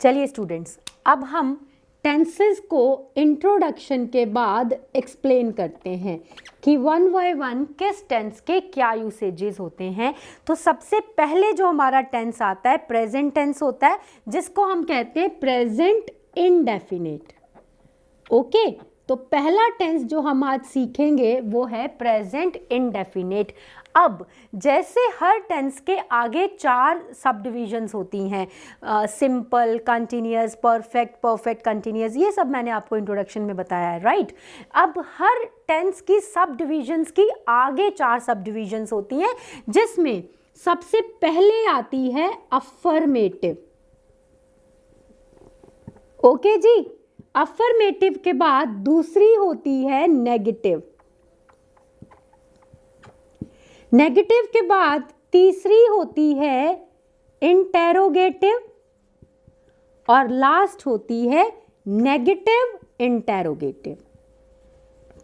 चलिए स्टूडेंट्स, अब हम टेंसेस को इंट्रोडक्शन के बाद एक्सप्लेन करते हैं कि वन बाय वन किस टेंस के क्या यूसेजेस होते हैं। तो सबसे पहले जो हमारा टेंस आता है प्रेजेंट टेंस होता है, जिसको हम कहते हैं प्रेजेंट इंडेफिनिट। ओके, तो पहला टेंस जो हम आज सीखेंगे वो है प्रेजेंट इंडेफिनिट। अब जैसे हर टेंस के आगे 4 सब डिविजन्स होती हैं, simple, continuous, perfect, perfect continuous, ये सब मैंने आपको इंट्रोडक्शन में बताया है, राइट। अब हर टेंस की सब डिविजन्स की आगे 4 सब डिविजन्स होती हैं, जिसमें सबसे पहले आती है अफर्मेटिव। ओके जी, अफर्मेटिव के बाद दूसरी होती है नेगेटिव, नेगेटिव के बाद तीसरी होती है इंटेरोगेटिव और लास्ट होती है नेगेटिव इंटेरोगेटिव।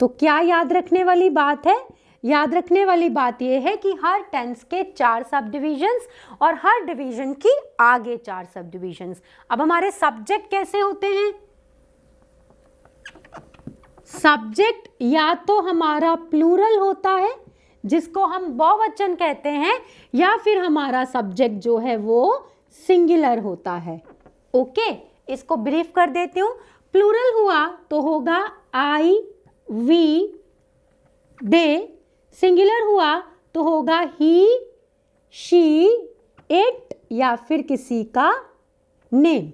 तो क्या याद रखने वाली बात है? याद रखने वाली बात यह है कि हर टेंस के 4 सब डिविजन्स और हर डिवीजन की आगे 4 सब डिविजन्स। अब हमारे सब्जेक्ट कैसे होते हैं? सब्जेक्ट या तो हमारा प्लूरल होता है जिसको हम बहुवचन कहते हैं, या फिर हमारा सब्जेक्ट जो है वो सिंगुलर होता है। ओके, इसको ब्रीफ कर देती हूँ। प्लूरल हुआ तो होगा आई, वी, दे। सिंगुलर हुआ तो होगा ही, शी, इट या फिर किसी का नेम।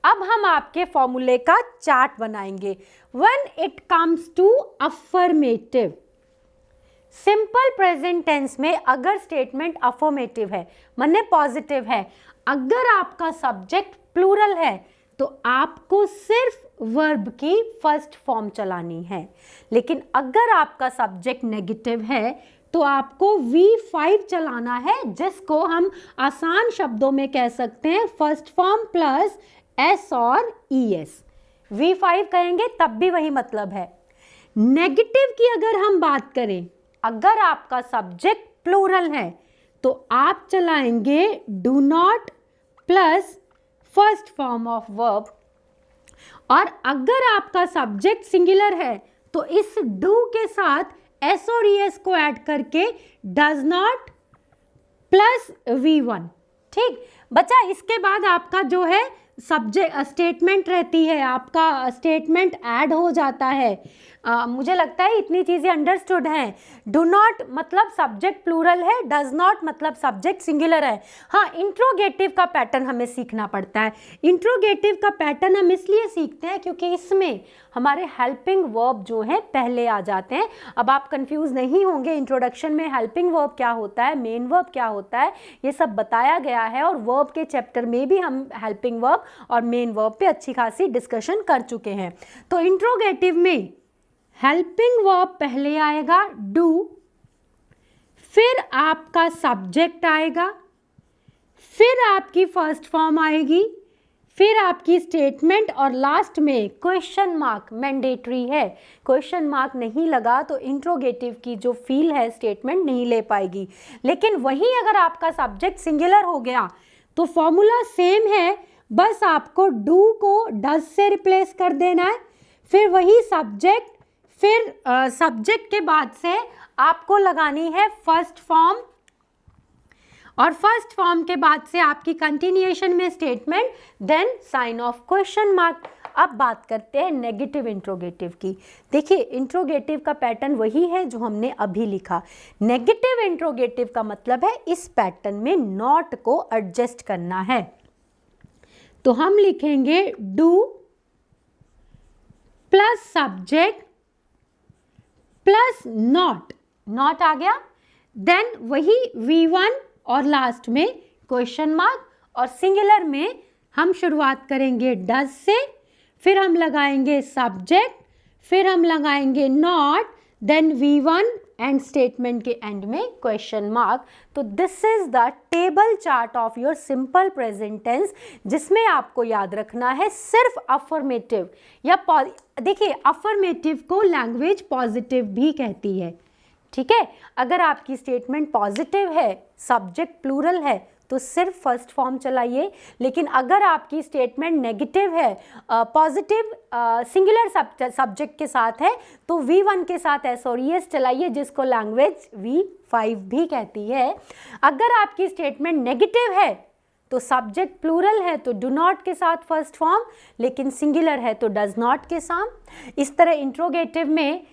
अब हम आपके फॉर्मूले का चार्ट बनाएंगे। When it comes to affirmative, simple present tense में अगर स्टेटमेंट अफर्मेटिव है, माने पॉजिटिव है, अगर आपका सब्जेक्ट प्लूरल है तो आपको सिर्फ वर्ब की फर्स्ट फॉर्म चलानी है। लेकिन अगर आपका सब्जेक्ट नेगेटिव है तो आपको V5 चलाना है, जिसको हम आसान शब्दों में कह सकते हैं फर्स्ट फॉर्म प्लस S और ES। V5 कहेंगे तब भी वही मतलब है। नेगेटिव की अगर हम बात करें, अगर आपका सब्जेक्ट प्लूरल है तो आप चलाएंगे do not plus first form of verb, और अगर आपका सब्जेक्ट सिंगुलर है तो इस डू के साथ एस और ES को ऐड करके डज नॉट प्लस V1। ठीक बच्चा, इसके बाद आपका जो है सब्जेक्ट स्टेटमेंट रहती है, आपका स्टेटमेंट ऐड हो जाता है। मुझे लगता है इतनी चीज़ें अंडरस्टूड हैं। डू नॉट मतलब सब्जेक्ट प्लूरल है, डज नॉट मतलब सब्जेक्ट सिंगुलर है। हाँ, इंट्रोगेटिव का पैटर्न हमें सीखना पड़ता है। इंट्रोगेटिव का पैटर्न हम इसलिए सीखते हैं क्योंकि इसमें हमारे हेल्पिंग वर्ब जो है पहले आ जाते हैं। अब आप कंफ्यूज नहीं होंगे, इंट्रोडक्शन में हेल्पिंग वर्ब क्या होता है, मेन वर्ब क्या होता है, ये सब बताया गया है, और वर्ब के चैप्टर में भी हम हेल्पिंग वर्ब और मेन वर्ब पे अच्छी खासी डिस्कशन कर चुके हैं। तो इंट्रोगेटिव में हेल्पिंग वर्ब पहले आएगा डू, फिर आपका सब्जेक्ट आएगा, फिर आपकी फर्स्ट फॉर्म आएगी, फिर आपकी स्टेटमेंट, और लास्ट में क्वेश्चन मार्क मैंडेटरी है। क्वेश्चन मार्क नहीं लगा तो इंट्रोगेटिव की जो फील है स्टेटमेंट नहीं ले पाएगी। लेकिन वहीं अगर आपका सब्जेक्ट सिंगुलर हो गया तो फॉर्मूला सेम है, बस आपको डू को डज से रिप्लेस कर देना है, फिर वही सब्जेक्ट, फिर सब्जेक्ट के बाद से आपको लगानी है फर्स्ट फॉर्म, और फर्स्ट फॉर्म के बाद से आपकी कंटिन्यूएशन में statement, then sign of question mark. अब बात करते हैं नेगेटिव इंट्रोगेटिव की। देखिए, इंट्रोगेटिव का पैटर्न वही है जो हमने अभी लिखा। नेगेटिव इंट्रोगेटिव का मतलब है इस पैटर्न में नॉट को एडजस्ट करना है। तो हम लिखेंगे do plus subject plus not, not आ गया, देन वही V1 और लास्ट में क्वेश्चन मार्क, और सिंगुलर में हम शुरुआत करेंगे डज से, फिर हम लगाएंगे सब्जेक्ट, फिर हम लगाएंगे not, then V1 and statement के एंड में क्वेश्चन मार्क। तो this is the table chart of your simple present tense, जिसमें आपको याद रखना है सिर्फ अफर्मेटिव या देखिए, अफर्मेटिव को लैंग्वेज पॉजिटिव भी कहती है। ठीक है, अगर आपकी स्टेटमेंट पॉजिटिव है, सब्जेक्ट प्लूरल है, तो सिर्फ फर्स्ट फॉर्म चलाइए। लेकिन अगर आपकी स्टेटमेंट नेगेटिव है, पॉजिटिव सिंगुलर सब्जेक्ट के साथ है, तो V1 के साथ SOS चलाइए, जिसको लैंग्वेज V5 भी कहती है। अगर आपकी स्टेटमेंट नेगेटिव है तो सब्जेक्ट प्लूरल है तो डू नॉट के साथ फर्स्ट फॉर्म, लेकिन सिंगुलर है तो डज नॉट के साथ। इस तरह इंट्रोगेटिव में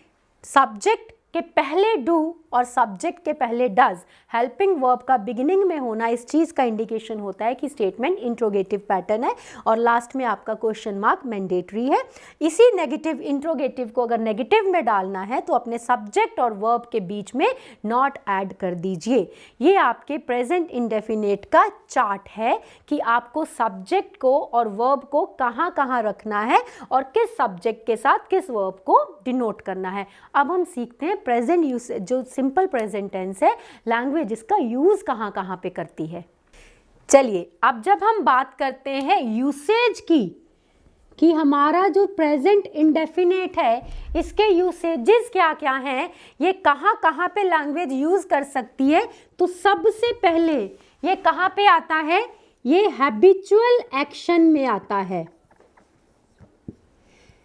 सब्जेक्ट के पहले डू और सब्जेक्ट के पहले डज हेल्पिंग वर्ब का बिगिनिंग में होना इस चीज़ का इंडिकेशन होता है कि स्टेटमेंट इंट्रोगेटिव पैटर्न है, और लास्ट में आपका क्वेश्चन मार्क मैंडेटरी है। इसी नेगेटिव इंट्रोगेटिव को अगर नेगेटिव में डालना है तो अपने सब्जेक्ट और वर्ब के बीच में नॉट ऐड कर दीजिए। ये आपके प्रेजेंट इंडेफिनेट का चार्ट है कि आपको सब्जेक्ट को और वर्ब को कहाँ कहाँ रखना है और किस सब्जेक्ट के साथ किस वर्ब को डिनोट करना है। अब हम सीखते हैं प्रेजेंट यूज, जो सिंपल प्रेजेंट टेंस है, लैंग्वेज इसका यूज कहाँ कहाँ पे करती है। चलिए अब जब हम बात करते हैं यूसेज की, कि हमारा जो प्रेजेंट इंडेफिनेट है इसके यूसेजेस क्या क्या हैं, ये कहाँ कहाँ पे लैंग्वेज यूज कर सकती है, तो सबसे पहले ये कहाँ पे आता है, ये हैबिचुअल एक्शन में आता है।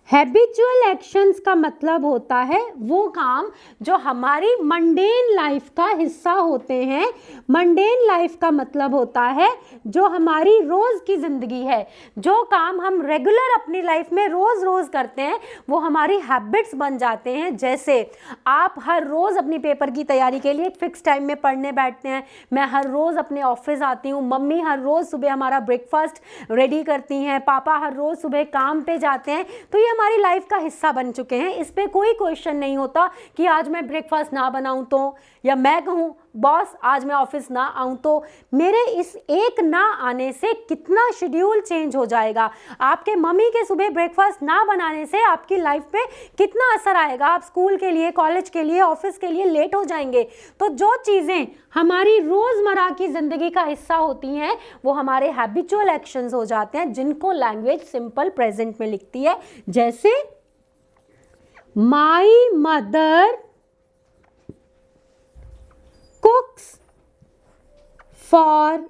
हैबिचुअल एक्शंस का मतलब होता है वो काम जो हमारी मंडेन लाइफ का हिस्सा होते हैं। मंडेन लाइफ का मतलब होता है जो हमारी रोज की जिंदगी है, जो काम हम रेगुलर अपनी लाइफ में रोज रोज करते हैं वो हमारी हैबिट्स बन जाते हैं। जैसे आप हर रोज अपनी पेपर की तैयारी के लिए फिक्स टाइम में पढ़ने बैठते हैं, मैं हर रोज अपने ऑफिस आती हूँ, मम्मी हर रोज सुबह हमारा ब्रेकफास्ट रेडी करती हैं, पापा हर रोज सुबह काम पे जाते हैं, तो ये हमारी लाइफ का हिस्सा बन चुके हैं। इस पे कोई क्वेश्चन नहीं होता कि आज मैं ब्रेकफास्ट ना बनाऊं तो, या मैं कहूं बॉस आज मैं ऑफिस ना आऊं तो। मेरे इस एक ना आने से कितना शेड्यूल चेंज हो जाएगा। आपके मम्मी के सुबह ब्रेकफास्ट ना बनाने से आपकी लाइफ पे कितना असर आएगा। आप स्कूल के लिए, कॉलेज के लिए, ऑफिस के लिए लेट हो जाएंगे। तो जो चीज़ें हमारी रोज़मर्रा की ज़िंदगी का हिस्सा होती हैं वो हमारे हैबिचुअल एक्शंस हो जाते हैं, जिनको लैंग्वेज सिंपल प्रेजेंट में लिखती है। जैसे माई मदर कुक्स फॉर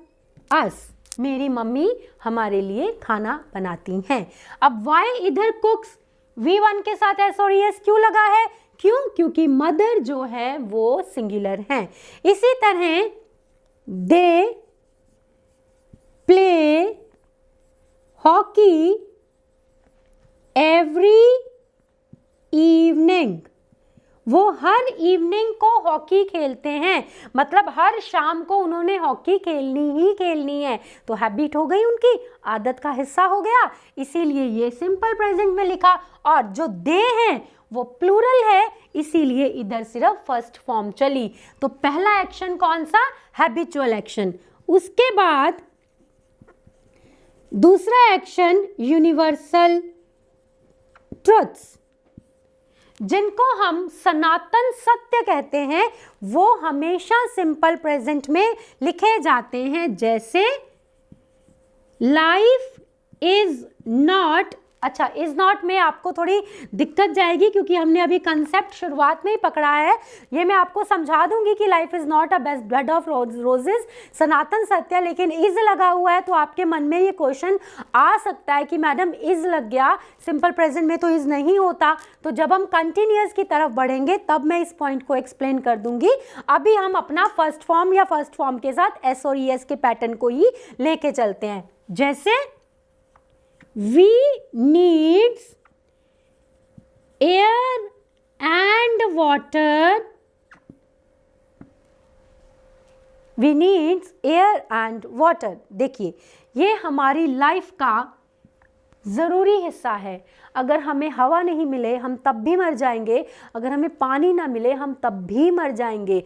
अस, मेरी मम्मी हमारे लिए खाना बनाती हैं। अब वाई इधर कुक्स V1 के साथ SOS क्यों लगा है, क्यों, क्योंकि मदर जो है वो सिंगुलर है। इसी तरह they play hockey every evening, वो हर इवनिंग को हॉकी खेलते हैं, मतलब हर शाम को उन्होंने हॉकी खेलनी ही खेलनी है। तो हैबिट हो गई, उनकी आदत का हिस्सा हो गया, इसीलिए ये सिंपल प्रेजेंट में लिखा। और जो दे हैं वो प्लूरल है, इसीलिए इधर सिर्फ फर्स्ट फॉर्म चली। तो पहला एक्शन कौन सा, हैबिचुअल एक्शन। उसके बाद दूसरा एक्शन यूनिवर्सल ट्रुथ्स, जिनको हम सनातन सत्य कहते हैं, वो हमेशा सिंपल प्रेजेंट में लिखे जाते हैं। जैसे लाइफ इज नॉट, अच्छा इज नॉट में आपको थोड़ी दिक्कत जाएगी क्योंकि हमने अभी कंसेप्ट शुरुआत में ही पकड़ा है। ये मैं आपको समझा दूंगी कि life is not a best bed of roses, सनातन सत्य, लेकिन इज लगा हुआ है तो आपके मन में ये क्वेश्चन आ सकता है कि मैडम इज लग गया, सिंपल प्रेजेंट में तो इज नहीं होता। तो जब हम कंटिन्यूअस की तरफ बढ़ेंगे तब मैं इस पॉइंट को एक्सप्लेन कर दूंगी। अभी हम अपना फर्स्ट फॉर्म या फर्स्ट फॉर्म के साथ S और ES के पैटर्न को ही लेके चलते हैं। जैसे we needs air and water, we needs air and water। देखिए ये हमारी लाइफ का ज़रूरी हिस्सा है। अगर हमें हवा नहीं मिले हम तब भी मर जाएंगे, अगर हमें पानी ना मिले हम तब भी मर जाएंगे।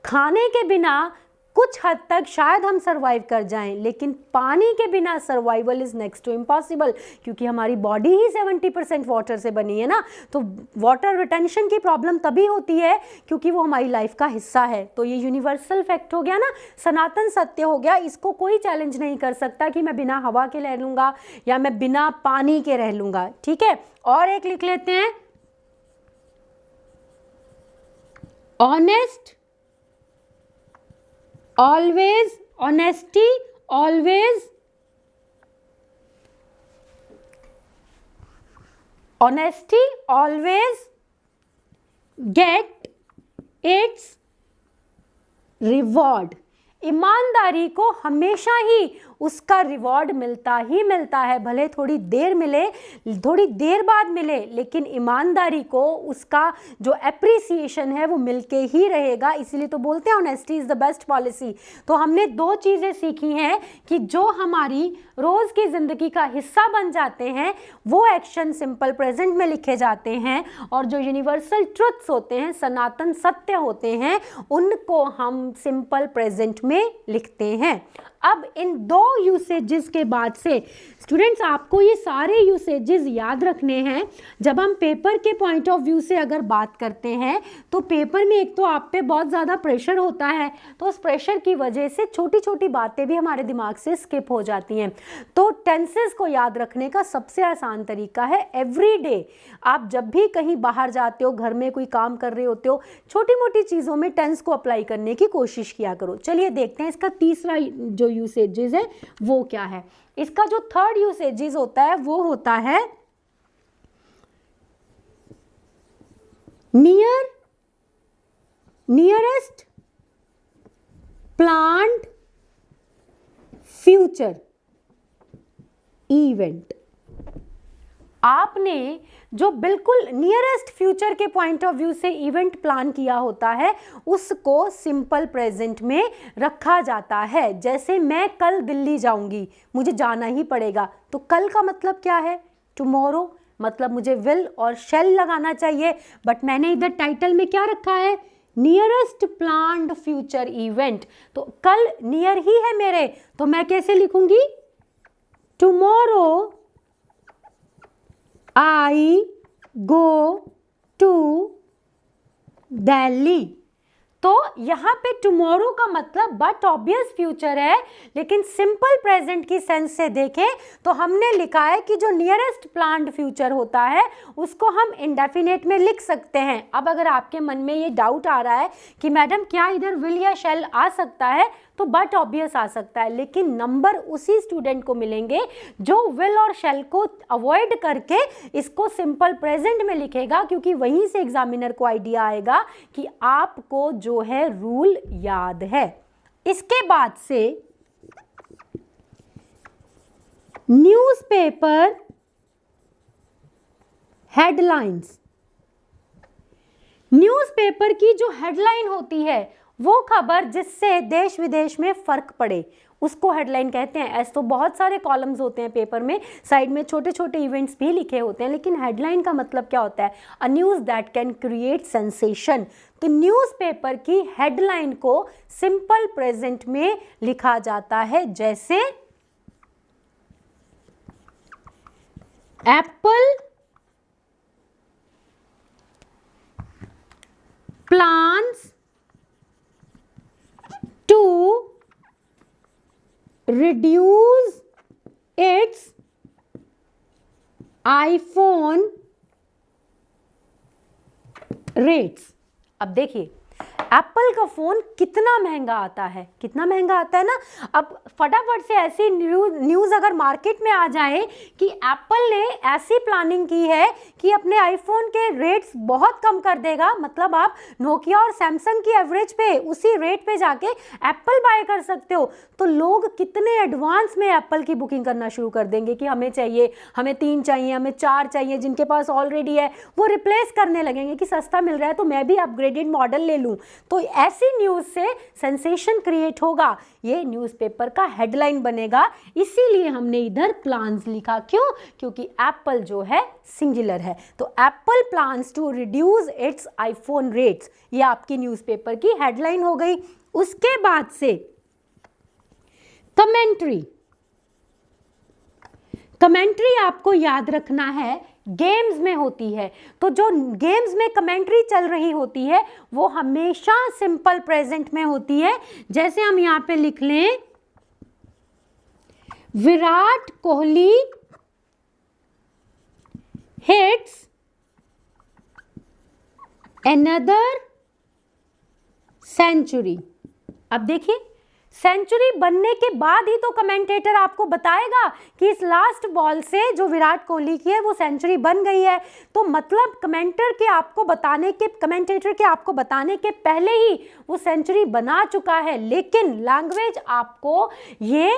खाने के बिना कुछ हद तक शायद हम सरवाइव कर जाएं, लेकिन पानी के बिना survival is next to impossible, क्योंकि हमारी बॉडी ही 70% वाटर से बनी है ना। तो वाटर रिटेंशन की प्रॉब्लम तभी होती है क्योंकि वो हमारी लाइफ का हिस्सा है। तो ये यूनिवर्सल फैक्ट हो गया ना, सनातन सत्य हो गया। इसको कोई चैलेंज नहीं कर सकता कि मैं बिना हवा के रह लूँगा या मैं बिना पानी के रह लूँगा। ठीक है, और एक लिख लेते हैं, honest always honesty always, honesty always get it's reward. ईमानदारी को हमेशा ही उसका रिवॉर्ड मिलता ही मिलता है, भले थोड़ी देर मिले, थोड़ी देर बाद मिले, लेकिन ईमानदारी को उसका जो एप्रिसिएशन है वो मिलके ही रहेगा। इसीलिए तो बोलते हैं honesty is the best policy. तो हमने दो चीज़ें सीखी हैं कि जो हमारी रोज़ की ज़िंदगी का हिस्सा बन जाते हैं वो एक्शन सिंपल प्रेजेंट में लिखे जाते हैं, और जो यूनिवर्सल ट्रुथ्स होते हैं, सनातन सत्य होते हैं, उनको हम सिंपल प्रेजेंट में लिखते हैं। अब इन दो यूसेजेस के बाद से स्टूडेंट्स आपको ये सारे यूसेजेस याद रखने हैं। जब हम पेपर के पॉइंट ऑफ व्यू से अगर बात करते हैं तो पेपर में एक तो आप पे बहुत ज़्यादा प्रेशर होता है, तो उस प्रेशर की वजह से छोटी छोटी बातें भी हमारे दिमाग से स्किप हो जाती हैं। तो टेंसेस को याद रखने का सबसे आसान तरीका है एवरी डे। आप जब भी कहीं बाहर जाते हो, घर में कोई काम कर रहे होते हो, छोटी मोटी चीज़ों में टेंस को अप्लाई करने की कोशिश किया करो। चलिए देखते हैं इसका तीसरा जो यूसेजेस है वो क्या है। इसका जो थर्ड यूसेजेस होता है वो होता है नियरेस्ट प्लान्ड फ्यूचर इवेंट। आपने जो बिल्कुल नियरेस्ट फ्यूचर के पॉइंट ऑफ व्यू से इवेंट प्लान किया होता है उसको सिंपल प्रेजेंट में रखा जाता है। जैसे मैं कल दिल्ली जाऊंगी, मुझे जाना ही पड़ेगा, तो कल का मतलब क्या है? टुमारो। मतलब मुझे विल और शैल लगाना चाहिए, बट मैंने इधर टाइटल में क्या रखा है? Nearest planned future event. तो कल नियर ही है मेरे, तो मैं कैसे लिखूंगी? Tomorrow I go to Delhi। तो यहाँ पे टुमारो का मतलब बट ऑब्वियस फ्यूचर है, लेकिन सिंपल प्रेजेंट की सेंस से देखें तो हमने लिखा है कि जो नियरेस्ट प्लान्ड फ्यूचर होता है उसको हम इंडेफिनेट में लिख सकते हैं। अब अगर आपके मन में ये डाउट आ रहा है कि मैडम क्या इधर विल या शैल आ सकता है, तो बट ऑब्वियस आ सकता है, लेकिन नंबर उसी स्टूडेंट को मिलेंगे जो विल और शैल को अवॉइड करके इसको सिंपल प्रेजेंट में लिखेगा, क्योंकि वहीं से एग्जामिनर को आइडिया आएगा कि आपको जो है रूल याद है। इसके बाद से न्यूज़पेपर हेडलाइंस। न्यूज़पेपर की जो हेडलाइन होती है वो खबर जिससे देश विदेश में फर्क पड़े उसको हेडलाइन कहते हैं। ऐसे तो बहुत सारे कॉलम्स होते हैं पेपर में, साइड में छोटे छोटे इवेंट्स भी लिखे होते हैं, लेकिन हेडलाइन का मतलब क्या होता है? A news that can create sensation. तो न्यूज़पेपर की हेडलाइन को सिंपल प्रेजेंट में लिखा जाता है, जैसे Apple plans to reduce its iPhone rates। अब देखिए एप्पल का फ़ोन कितना महंगा आता है, कितना महंगा आता है ना। अब फटाफट से ऐसी न्यूज़ अगर मार्केट में आ जाए कि एप्पल ने ऐसी प्लानिंग की है कि अपने आईफोन के रेट्स बहुत कम कर देगा, मतलब आप नोकिया और सैमसंग की एवरेज पे उसी रेट पे जाके एप्पल बाय कर सकते हो, तो लोग कितने एडवांस में एप्पल की बुकिंग करना शुरू कर देंगे कि हमें चाहिए, हमें 3 चाहिए, हमें 4 चाहिए, जिनके पास ऑलरेडी है वो रिप्लेस करने लगेंगे कि सस्ता मिल रहा है तो मैं भी अपग्रेडेड मॉडल ले लूँ। तो ऐसी न्यूज़ से सेंसेशन क्रिएट होगा, ये न्यूज़पेपर का हेडलाइन बनेगा। इसीलिए हमने इधर प्लान्स लिखा। क्यों? क्योंकि एप्पल जो है सिंगुलर है। तो Apple plans to reduce its iPhone rates, ये आपकी न्यूज़पेपर की हेडलाइन हो गई। उसके बाद से कमेंट्री। कमेंट्री आपको याद रखना है गेम्स में होती है, तो जो गेम्स में कमेंट्री चल रही होती है वो हमेशा सिंपल प्रेजेंट में होती है। जैसे हम यहां पे लिख लें Virat Kohli hits another century. अब देखिए सेंचुरी बनने के बाद ही तो कमेंटेटर आपको बताएगा कि इस लास्ट बॉल से जो विराट कोहली की है वो सेंचुरी बन गई है। तो मतलब कमेंटेटर के आपको बताने के पहले ही वो सेंचुरी बना चुका है। लेकिन लैंग्वेज आपको ये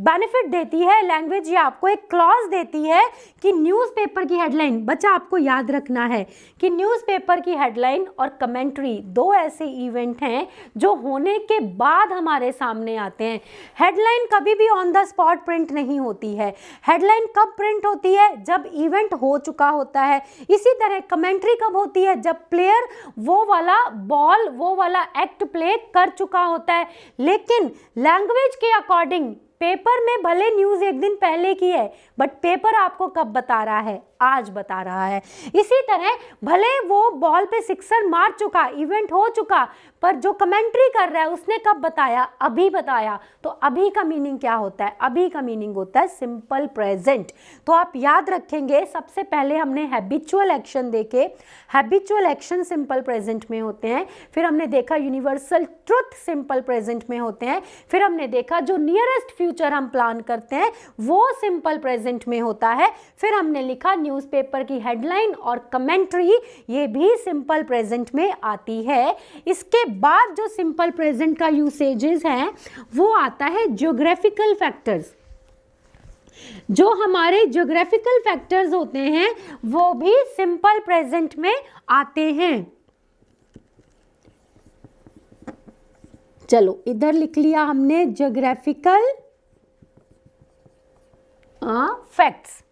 बेनिफिट देती है, लैंग्वेज ये आपको एक क्लॉज देती है कि न्यूज़पेपर की हेडलाइन, बच्चा आपको याद रखना है कि न्यूज़पेपर की हेडलाइन और कमेंट्री दो ऐसे इवेंट हैं जो होने के बाद हमारे सामने आते हैं। हेडलाइन कभी भी ऑन द स्पॉट प्रिंट नहीं होती है। हेडलाइन कब प्रिंट होती है? जब इवेंट हो चुका होता है। इसी तरह कमेंट्री कब होती है? जब प्लेयर वो वाला बॉल, वो वाला एक्ट प्ले कर चुका होता है। लेकिन लैंग्वेज के अकॉर्डिंग पेपर में भले न्यूज़ एक दिन पहले की है, बट पेपर आपको कब बता रहा है? आज बता रहा है। इसी तरह भले वो बॉल पे सिक्सर मार चुका, इवेंट हो चुका, पर जो कमेंट्री कर रहा है उसने कब बताया? अभी बताया। तो अभी का मीनिंग क्या होता है? अभी का मीनिंग होता है सिंपल प्रेजेंट। तो आप याद रखेंगे, सबसे पहले हमने हैबिचुअल एक्शन देखे। हैबिचुअल एक्शन सिंपल प्रेजेंट में होते हैं। फिर हमने देखा यूनिवर्सल ट्रुथ सिंपल प्रेजेंट में होते हैं। फिर हमने देखा जो नियरेस्ट फ्यूचर हम प्लान करते हैं वो सिंपल प्रेजेंट में होता है। फिर हमने लिखा न्यूज़पेपर की हेडलाइन और कमेंट्री ये भी सिंपल प्रेजेंट में आती है। इसके बाद जो सिंपल प्रेजेंट का यूसेजेस है वो आता है ज्योग्राफिकल फैक्टर्स। जो हमारे ज्योग्राफिकल फैक्टर्स होते हैं वो भी सिंपल प्रेजेंट में आते हैं। चलो इधर लिख लिया हमने ज्योग्राफिकल फैक्ट्स।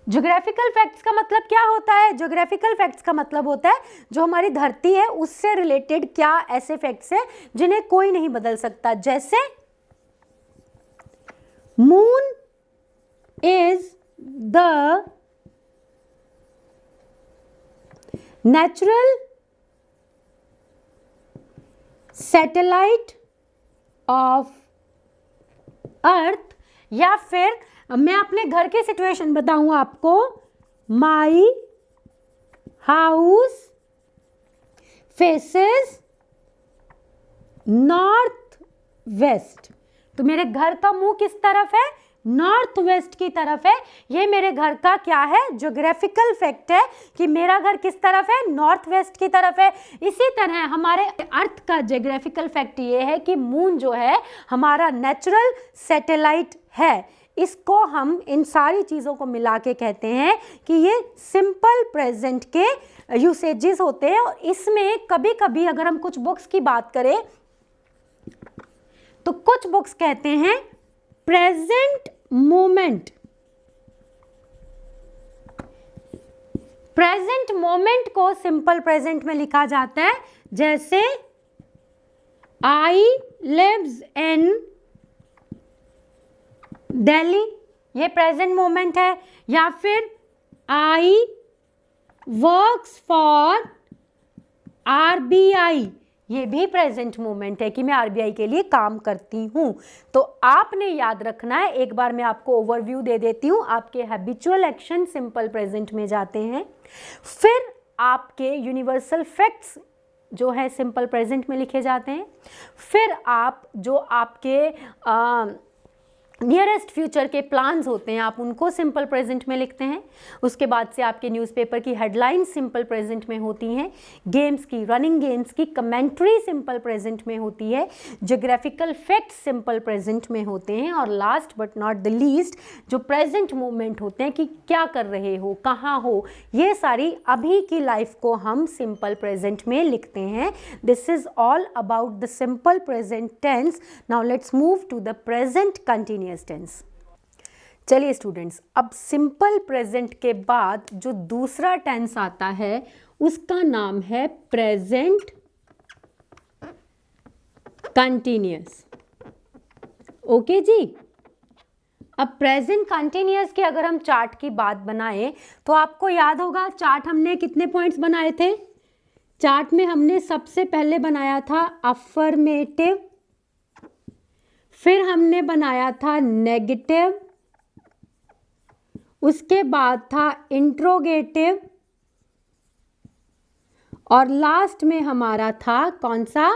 ज्योग्राफिकल फैक्ट्स का मतलब क्या होता है? ज्योग्राफिकल फैक्ट्स का मतलब होता है जो हमारी धरती है उससे रिलेटेड क्या ऐसे फैक्ट्स हैं जिन्हें कोई नहीं बदल सकता। जैसे moon is the natural satellite of earth. या फिर मैं अपने घर की सिचुएशन बताऊं आपको, my house faces north west. तो मेरे घर का मुंह किस तरफ है? नॉर्थ वेस्ट की तरफ है। ये मेरे घर का क्या है? ज्योग्राफिकल फैक्ट है कि मेरा घर किस तरफ है? नॉर्थ वेस्ट की तरफ है। इसी तरह हमारे अर्थ का ज्योग्राफिकल फैक्ट ये है कि मून जो है हमारा नेचुरल सैटेलाइट है। इसको हम इन सारी चीज़ों को मिला के कहते हैं कि ये सिंपल प्रेजेंट के यूसेजेस होते हैं। और इसमें कभी कभी अगर हम कुछ बुक्स की बात करें तो कुछ बुक्स कहते हैं प्रेजेंट मोमेंट। प्रेजेंट मोमेंट को सिंपल प्रेजेंट में लिखा जाता है। जैसे आई लिव्स इन दिल्ली, ये प्रेजेंट मोमेंट है। या फिर आई वर्क्स फॉर आरबीआई, ये भी प्रेजेंट मोमेंट है कि मैं आरबीआई के लिए काम करती हूँ। तो आपने याद रखना है, एक बार मैं आपको ओवरव्यू दे देती हूँ। आपके हैबिचुअल एक्शन सिंपल प्रेजेंट में जाते हैं। फिर आपके यूनिवर्सल फैक्ट्स जो है सिंपल प्रेजेंट में लिखे जाते हैं। फिर आप जो आपके नियरेस्ट फ्यूचर के प्लान्स होते हैं आप उनको सिंपल प्रेजेंट में लिखते हैं। उसके बाद से आपके न्यूज़पेपर की हेडलाइंस सिंपल प्रेजेंट में होती हैं। गेम्स की, रनिंग गेम्स की कमेंट्री सिंपल प्रेजेंट में होती है। ज्योग्राफिकल फैक्ट्स सिंपल प्रेजेंट में होते हैं। और last but not the least जो प्रेजेंट मोमेंट होते हैं कि क्या कर रहे हो, कहाँ हो, ये सारी अभी की लाइफ को हम सिंपल प्रेजेंट में लिखते हैं। This is all about the simple present tense. Now let's move to the present continuous tense. चलिए स्टूडेंट्स, अब सिंपल प्रेजेंट के बाद जो दूसरा टेंस आता है उसका नाम है प्रेजेंट कंटिन्यूअस। ओके जी। अब प्रेजेंट कंटिन्यूअस के अगर हम चार्ट की बात बनाएं तो आपको याद होगा चार्ट हमने कितने पॉइंट्स बनाए थे? चार्ट में हमने सबसे पहले बनाया था अफर्मेटिव, फिर हमने बनाया था नेगेटिव, उसके बाद था इंट्रोगेटिव, और लास्ट में हमारा था कौन सा,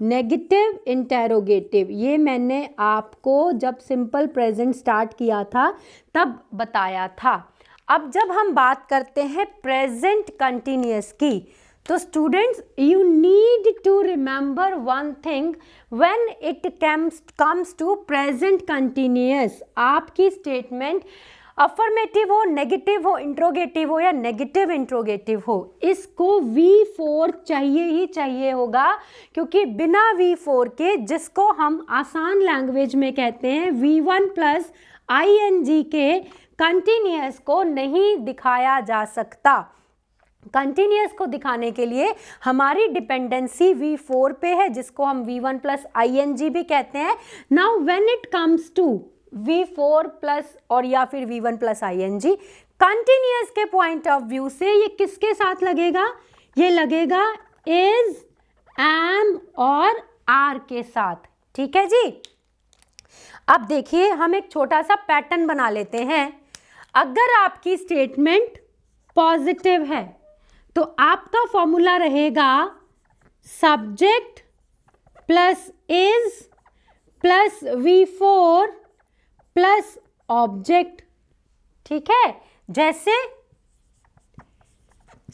नेगेटिव इंटेरोगेटिव। ये मैंने आपको जब सिंपल प्रेजेंट स्टार्ट किया था तब बताया था। अब जब हम बात करते हैं प्रेजेंट कंटिन्यूअस की, तो students you need to remember one thing when it comes to present continuous. आपकी स्टेटमेंट अफर्मेटिव हो, नेगेटिव हो, इंट्रोगेटिव हो या नेगेटिव इंट्रोगेटिव हो, इसको V4 चाहिए ही चाहिए होगा, क्योंकि बिना V4 के, जिसको हम आसान लैंग्वेज में कहते हैं V1 प्लस ING के, कंटिन्यूअस को नहीं दिखाया जा सकता। कंटिन्यूअस को दिखाने के लिए हमारी डिपेंडेंसी V4 पे है, जिसको हम V1 प्लस ING भी कहते हैं। Now when it comes to V4 plus और या फिर V1 प्लस ING, कंटिन्यूअस के पॉइंट ऑफ व्यू से ये किसके साथ लगेगा, ये लगेगा इज, एम और आर के साथ। ठीक है जी। अब देखिए हम एक छोटा सा पैटर्न बना लेते हैं। अगर आपकी स्टेटमेंट पॉजिटिव है तो आपका फॉर्मूला रहेगा subject plus is plus V4 plus object. ठीक है, जैसे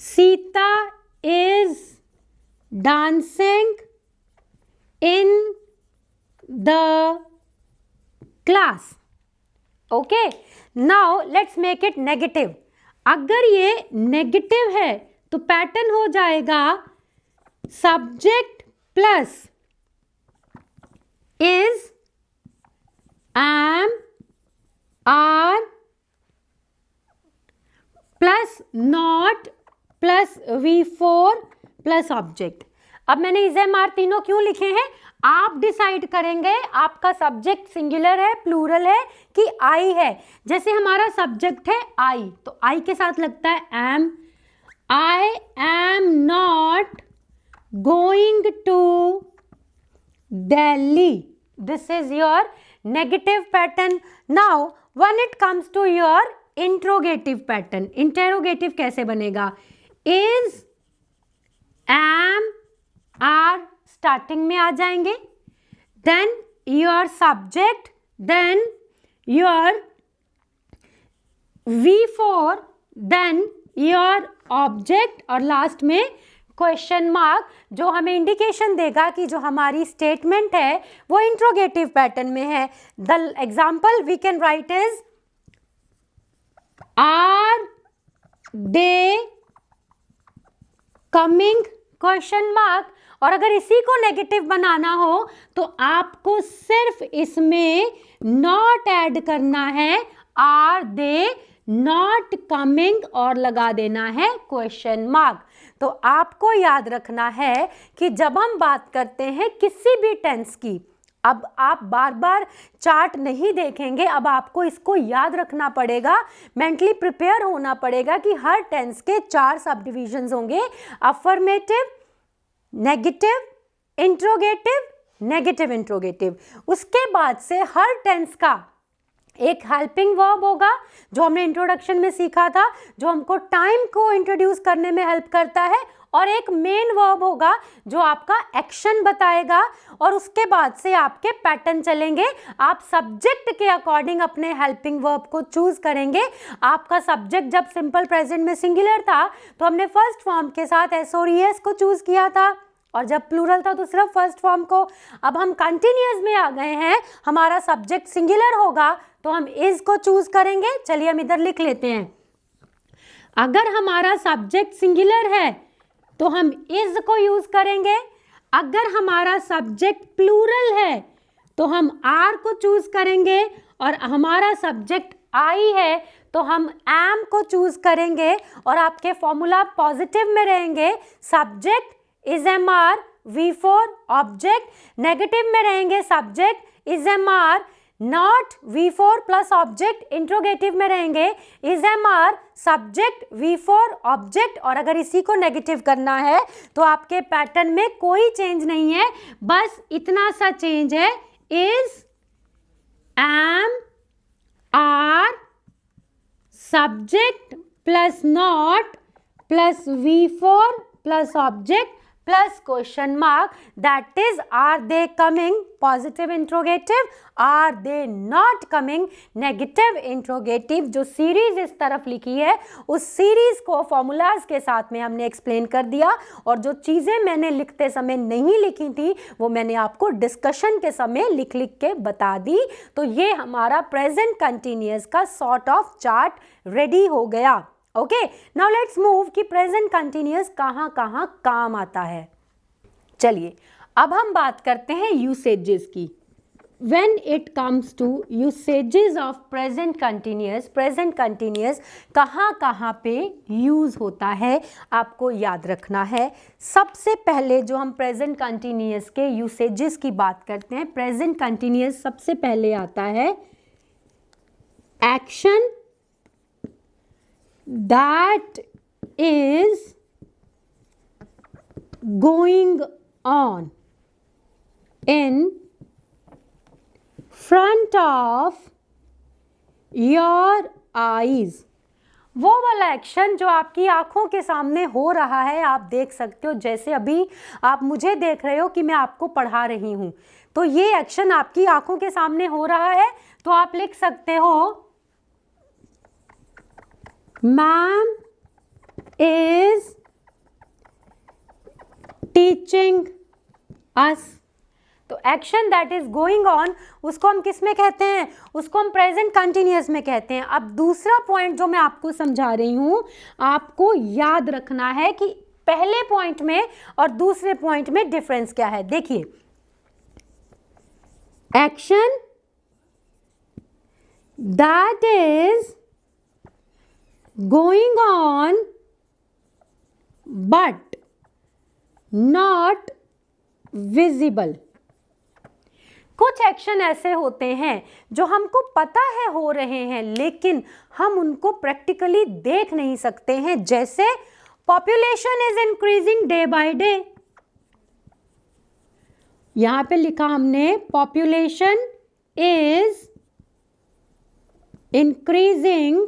Sita is dancing in the class. Okay, now let's make it negative. अगर ये नेगेटिव है तो पैटर्न हो जाएगा subject plus is, am, are plus not plus V4 plus object. अब मैंने इज, एम, आर तीनों क्यों लिखे हैं, आप डिसाइड करेंगे आपका सब्जेक्ट सिंगुलर है, प्लूरल है कि आई है। जैसे हमारा सब्जेक्ट है आई, तो आई के साथ लगता है am. I am not going to Delhi, this is your negative pattern. Now when it comes to your interrogative pattern, interrogative कैसे बनेगा, is, am, are starting में आ जाएंगे, then your subject, then your V4, then your object और last में question mark, जो हमें indication देगा कि जो हमारी स्टेटमेंट है वो इंट्रोगेटिव पैटर्न में है। The example we can write is are they coming question mark. और अगर इसी को नेगेटिव बनाना हो तो आपको सिर्फ इसमें नॉट ऐड करना है, आर दे नॉट कमिंग और लगा देना है क्वेश्चन मार्क। तो आपको याद रखना है कि जब हम बात करते हैं किसी भी टेंस की, अब आप बार बार चार्ट नहीं देखेंगे, अब आपको इसको याद रखना पड़ेगा, मेंटली प्रिपेयर होना पड़ेगा कि हर टेंस के 4 सब डिविजन्स होंगे, affirmative, negative, interrogative, negative interrogative. उसके बाद से हर टेंस का एक हेल्पिंग वर्ब होगा, जो हमने इंट्रोडक्शन में सीखा था, जो हमको टाइम को इंट्रोड्यूस करने में हेल्प करता है, और एक मेन वर्ब होगा जो आपका एक्शन बताएगा। और उसके बाद से आपके पैटर्न चलेंगे, आप सब्जेक्ट के अकॉर्डिंग अपने हेल्पिंग वर्ब को चूज करेंगे। आपका सब्जेक्ट जब सिंपल प्रेजेंट में सिंगुलर था तो हमने फर्स्ट फॉर्म के साथ एस और ईएस को चूज किया था, और जब प्लूरल था तो सिर्फ फर्स्ट फॉर्म को। अब हम कंटिन्यूअस में आ गए हैं, हमारा सब्जेक्ट सिंगुलर होगा तो हम इज को चूज करेंगे। चलिए हम इधर लिख लेते हैं, अगर हमारा सब्जेक्ट सिंगुलर है तो हम इज को यूज करेंगे, अगर हमारा सब्जेक्ट प्लूरल है तो हम आर को चूज करेंगे, और हमारा सब्जेक्ट आई है तो हम एम को चूज करेंगे। और आपके फॉर्मूला पॉजिटिव में रहेंगे, subject is am are, V4 object, negative में रहेंगे subject is am are not V4 plus object, interrogative में रहेंगे is am are subject V4 object. और अगर इसी को नेगेटिव करना है तो आपके पैटर्न में कोई चेंज नहीं है, बस इतना सा चेंज है, is, am, are, subject plus not plus V4 plus object plus question mark, that is, are they coming positive interrogative, are they not coming negative interrogative। जो सीरीज इस तरफ लिखी है उस सीरीज को फॉर्मूलाज के साथ में हमने एक्सप्लेन कर दिया, और जो चीजें मैंने लिखते समय नहीं लिखी थी वो मैंने आपको डिस्कशन के समय लिख लिख के बता दी। तो ये हमारा प्रेजेंट कंटिन्यूअस का सॉर्ट ऑफ चार्ट रेडी हो गया। ओके, नाउ लेट्स मूव कि प्रेजेंट कंटिन्यूअस कहाँ कहाँ काम आता है। चलिए अब हम बात करते हैं यूसेजेस की। When it comes to usages of present continuous कहाँ कहाँ पे यूज होता है आपको याद रखना है। सबसे पहले जो हम प्रेजेंट कंटिन्यूअस के यूसेजेस की बात करते हैं, प्रेजेंट कंटिन्यूअस सबसे पहले आता है action that is going on in front of your eyes। वो वाला एक्शन जो आपकी आंखों के सामने हो रहा है, आप देख सकते हो, जैसे अभी आप मुझे देख रहे हो कि मैं आपको पढ़ा रही हूं, तो ये एक्शन आपकी आंखों के सामने हो रहा है। तो आप लिख सकते हो मैम is teaching us। तो action that is going on उसको हम किस में कहते हैं, उसको हम प्रेजेंट कंटिन्यूअस में कहते हैं। अब दूसरा पॉइंट जो मैं आपको समझा रही हूं, आपको याद रखना है कि पहले पॉइंट में और दूसरे पॉइंट में डिफरेंस क्या है। देखिए, action that is going on but not visible. कुछ एक्शन ऐसे होते हैं जो हमको पता है हो रहे हैं लेकिन हम उनको प्रैक्टिकली देख नहीं सकते हैं, जैसे population is increasing day by day. यहां पे लिखा हमने population is increasing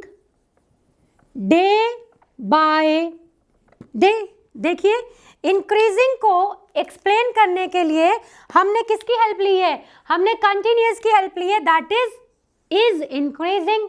day by day. देखिए, इंक्रीजिंग को एक्सप्लेन करने के लिए हमने किसकी हेल्प ली है, हमने कंटिन्यूअस की हेल्प ली है, दैट इज इंक्रीजिंग।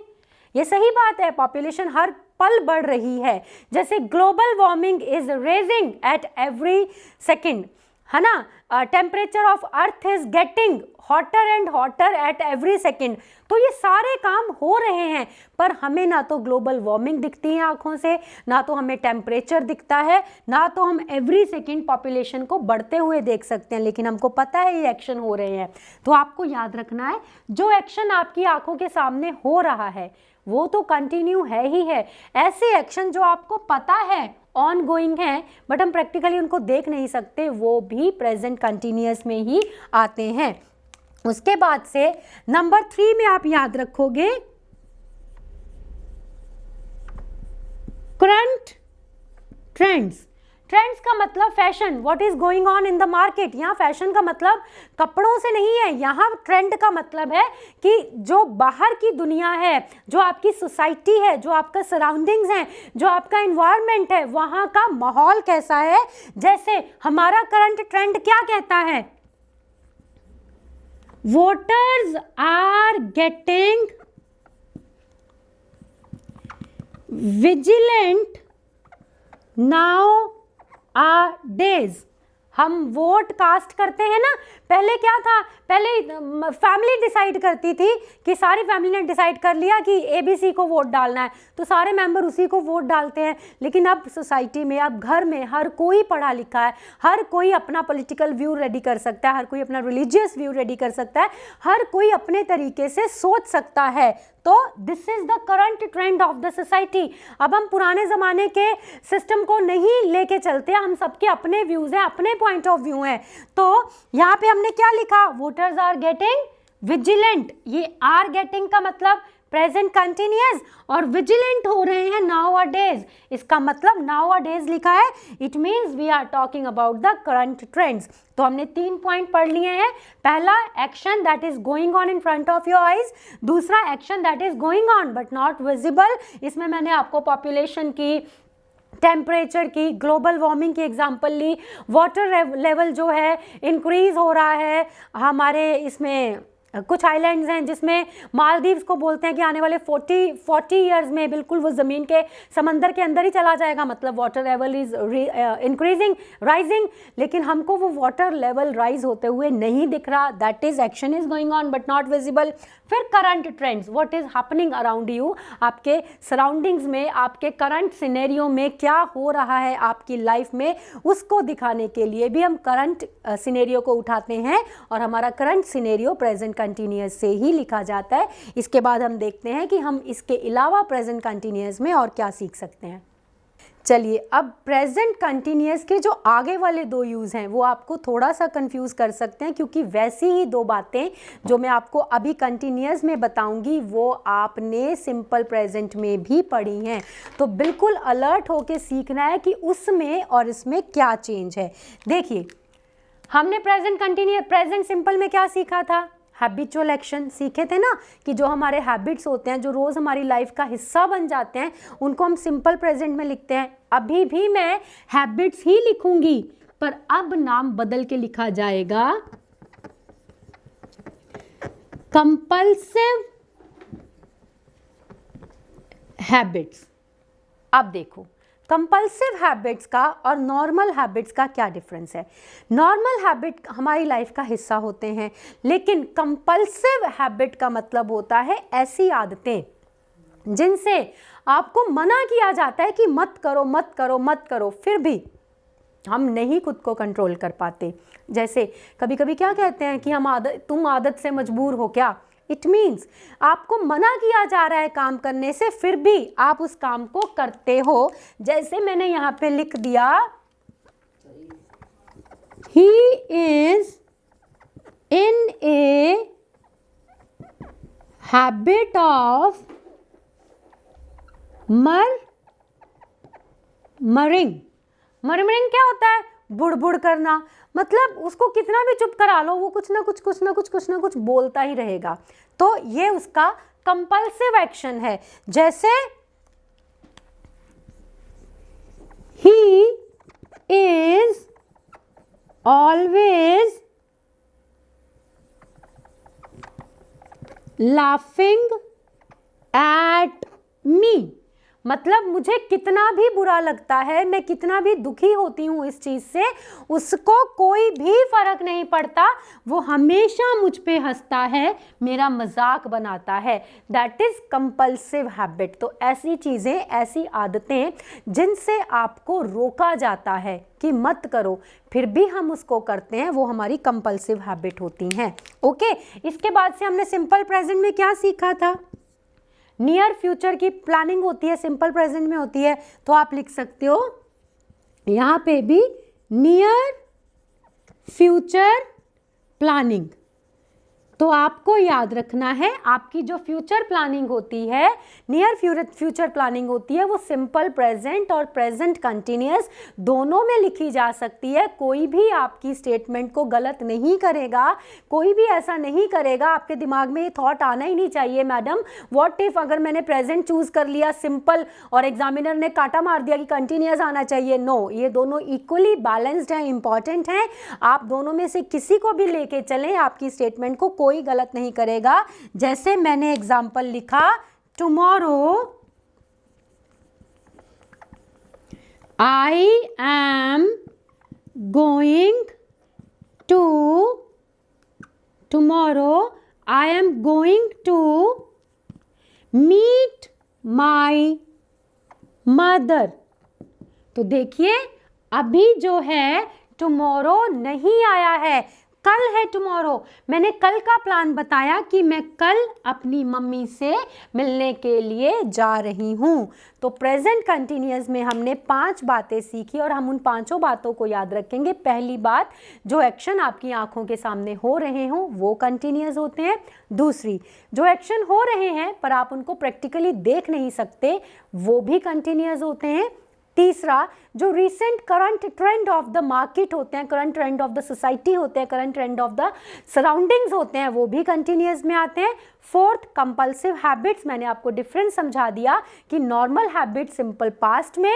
ये सही बात है, पॉपुलेशन हर पल बढ़ रही है। जैसे global warming is raising at every second, है ना। Temperature of earth is getting hotter and hotter at every second. तो ये सारे काम हो रहे हैं, पर हमें ना तो ग्लोबल वार्मिंग दिखती है आंखों से, ना तो हमें टेम्परेचर दिखता है, ना तो हम एवरी सेकेंड पॉपुलेशन को बढ़ते हुए देख सकते हैं, लेकिन हमको पता है ये एक्शन हो रहे हैं। तो आपको याद रखना है, जो एक्शन आपकी आंखों के सामने हो रहा है वो तो कंटिन्यू है ही है। ऐसे एक्शन जो आपको पता है ऑन गोइंग है बट हम प्रैक्टिकली उनको देख नहीं सकते, वो भी प्रेजेंट कंटिन्यूअस में ही आते हैं। उसके बाद से नंबर 3 में आप याद रखोगे करंट ट्रेंड्स। ट्रेंड्स का मतलब fashion, what is going on in the market. यहाँ फैशन का मतलब कपड़ों से नहीं है, यहाँ ट्रेंड का मतलब है कि जो बाहर की दुनिया है, जो आपकी सोसाइटी है, जो आपका सराउंडिंग्स है, जो आपका इन्वायरमेंट है, वहाँ का माहौल कैसा है। जैसे हमारा करंट ट्रेंड क्या कहता है, voters are getting vigilant nowadays. हम वोट कास्ट करते हैं ना, पहले क्या था, पहले फैमिली डिसाइड करती थी कि सारी फैमिली ने डिसाइड कर लिया कि ABC को वोट डालना है तो सारे मेंबर उसी को वोट डालते हैं। लेकिन अब सोसाइटी में, अब घर में हर कोई पढ़ा लिखा है, हर कोई अपना पॉलिटिकल व्यू रेडी कर सकता है, हर कोई अपना रिलीजियस व्यू रेडी कर सकता है, हर कोई अपने तरीके से सोच सकता है। तो this is the current trend of the society. अब हम पुराने ज़माने के सिस्टम को नहीं लेके चलते, हम सबके अपने व्यूज़ हैं, अपने पॉइंट ऑफ व्यू हैं। तो यहाँ पे हमने क्या लिखा, वोटर्स आर गेटिंग विजिलेंट। ये आर गेटिंग का मतलब प्रेजेंट कंटिन्यूअस और विजिलेंट हो रहे हैं नाउ अ डेज, इसका मतलब नाउ अ डेज लिखा है, it means we are talking about the current trends. तो हमने 3 पॉइंट पढ़ लिए हैं। पहला, action that is going on in front of your eyes. दूसरा, action that is going on but not visible. इसमें मैंने आपको पॉपुलेशन की, टेम्परेचर की, ग्लोबल वार्मिंग की एग्जांपल ली, वाटर लेवल जो है इंक्रीज हो रहा है। हमारे इसमें कुछ आइलैंड्स हैं जिसमें मालदीव्स को बोलते हैं कि आने वाले 40 ईयर्स में बिल्कुल वो ज़मीन के समंदर के अंदर ही चला जाएगा, मतलब water level is increasing, rising, लेकिन हमको वो वाटर लेवल राइज होते हुए नहीं दिख रहा। That is action is going on but not visible. फिर current trends, what is happening around you, आपके सराउंडिंग्स में, आपके करंट सिनेरियो में क्या हो रहा है आपकी लाइफ में, उसको दिखाने के लिए भी हम करंट सिनेरियो को उठाते हैं और हमारा करंट सिनेरियो प्रेजेंट कंटिन्यूअस से ही लिखा जाता है। इसके बाद हम देखते हैं कि हम इसके अलावा प्रेजेंट कंटिन्यूअस में और क्या सीख सकते हैं। चलिए, अब प्रेजेंट कंटिन्यूअस के जो आगे वाले दो यूज़ हैं वो आपको थोड़ा सा कंफ्यूज कर सकते हैं, क्योंकि वैसी ही दो बातें जो मैं आपको अभी कंटिन्यूअस में बताऊंगी वो आपने सिंपल प्रेजेंट में भी पढ़ी हैं। तो बिल्कुल अलर्ट होके सीखना है कि उसमें और इसमें क्या चेंज है। देखिए, हमने प्रेजेंट सिंपल में क्या सीखा था, हैबिचुअल एक्शन सीखे थे ना, कि जो हमारे हैबिट्स होते हैं, जो रोज़ हमारी लाइफ का हिस्सा बन जाते हैं, उनको हम सिंपल प्रेजेंट में लिखते हैं। अभी भी मैं हैबिट्स ही लिखूंगी, पर अब नाम बदल के लिखा जाएगा कंपल्सिव हैबिट्स। अब देखो, कंपल्सिव हैबिट्स का और नॉर्मल हैबिट्स का क्या डिफरेंस है। नॉर्मल हैबिट हमारी लाइफ का हिस्सा होते हैं, लेकिन कंपल्सिव हैबिट का मतलब होता है ऐसी आदतें जिनसे आपको मना किया जाता है कि मत करो मत करो मत करो, फिर भी हम नहीं खुद को कंट्रोल कर पाते। जैसे कभी कभी क्या कहते हैं कि तुम आदत से मजबूर हो क्या। इट मीन्स आपको मना किया जा रहा है काम करने से, फिर भी आप उस काम को करते हो। जैसे मैंने यहाँ पे लिख दिया, he is in a habit of murmuring. Murmuring क्या होता है, बुड़बुड़ करना, मतलब उसको कितना भी चुप करा लो वो कुछ ना कुछ बोलता ही रहेगा। तो ये उसका कंपल्सिव एक्शन है। जैसे he is always laughing at me, मतलब मुझे कितना भी बुरा लगता है, मैं कितना भी दुखी होती हूँ इस चीज़ से, उसको कोई भी फर्क नहीं पड़ता, वो हमेशा मुझ पे हंसता है, मेरा मजाक बनाता है। That is compulsive habit. तो ऐसी चीज़ें, ऐसी आदतें जिनसे आपको रोका जाता है कि मत करो, फिर भी हम उसको करते हैं, वो हमारी कंपल्सिव हैबिट होती हैं। ओके, इसके बाद से हमने सिंपल प्रेजेंट में क्या सीखा था, नियर फ्यूचर की प्लानिंग होती है, सिंपल प्रेजेंट में होती है। तो आप लिख सकते हो यहाँ पे भी नियर फ्यूचर प्लानिंग। तो आपको याद रखना है, आपकी जो फ्यूचर प्लानिंग होती है, नियर फ्यूचर प्लानिंग होती है, वो सिंपल प्रेजेंट और प्रेजेंट कंटिन्यूअस दोनों में लिखी जा सकती है। कोई भी आपकी स्टेटमेंट को गलत नहीं करेगा, कोई भी ऐसा नहीं करेगा। आपके दिमाग में ये थॉट आना ही नहीं चाहिए, मैडम व्हाट इफ अगर मैंने प्रेजेंट चूज कर लिया सिंपल और एग्जामिनर ने काटा मार दिया कि कंटिन्यूअस आना चाहिए। नो, ये दोनों इक्वली बैलेंस्ड हैं, इंपॉर्टेंट हैं। आप दोनों में से किसी को भी लेके चलें, आपकी स्टेटमेंट को कोई गलत नहीं करेगा। जैसे मैंने एग्जाम्पल लिखा, tomorrow I am going to meet my mother. तो देखिए, अभी जो है टुमारो नहीं आया है, कल है टुमारो। मैंने कल का प्लान बताया कि मैं कल अपनी मम्मी से मिलने के लिए जा रही हूँ। तो प्रेजेंट कंटिन्यूअस में हमने 5 बातें सीखी और हम उन 5 बातों को याद रखेंगे। पहली बात, जो एक्शन आपकी आंखों के सामने हो रहे हों वो कंटिन्यूअस होते हैं। दूसरी, जो एक्शन हो रहे हैं पर आप उनको प्रैक्टिकली देख नहीं सकते वो भी कंटिन्यूअस होते हैं। तीसरा, जो recent current trend of the market होते हैं, current trend of the society होते हैं, current trend of the surroundings होते हैं, वो भी कंटिन्यूअस में आते हैं। फोर्थ, कंपल्सिव हैबिट्स, मैंने आपको डिफरेंस समझा दिया कि नॉर्मल हैबिट सिंपल पास्ट में,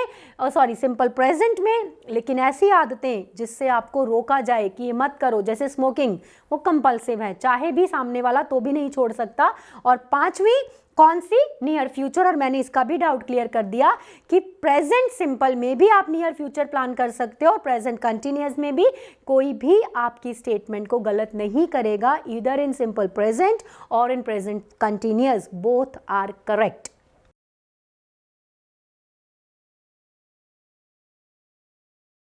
सिंपल प्रेजेंट में, लेकिन ऐसी आदतें जिससे आपको रोका जाए कि ये मत करो, जैसे स्मोकिंग, वो कंपल्सिव है, चाहे भी सामने वाला तो भी नहीं छोड़ सकता। और पांचवी कौन सी? नियर फ्यूचर, और मैंने इसका भी डाउट क्लियर कर दिया कि प्रेजेंट सिंपल में भी आप नियर फ्यूचर प्लान कर सकते हो, और प्रेजेंट कंटिन्यूअस में भी कोई भी आपकी स्टेटमेंट को गलत नहीं करेगा, ईदर इन सिंपल प्रेजेंट और in present continuous, both are correct.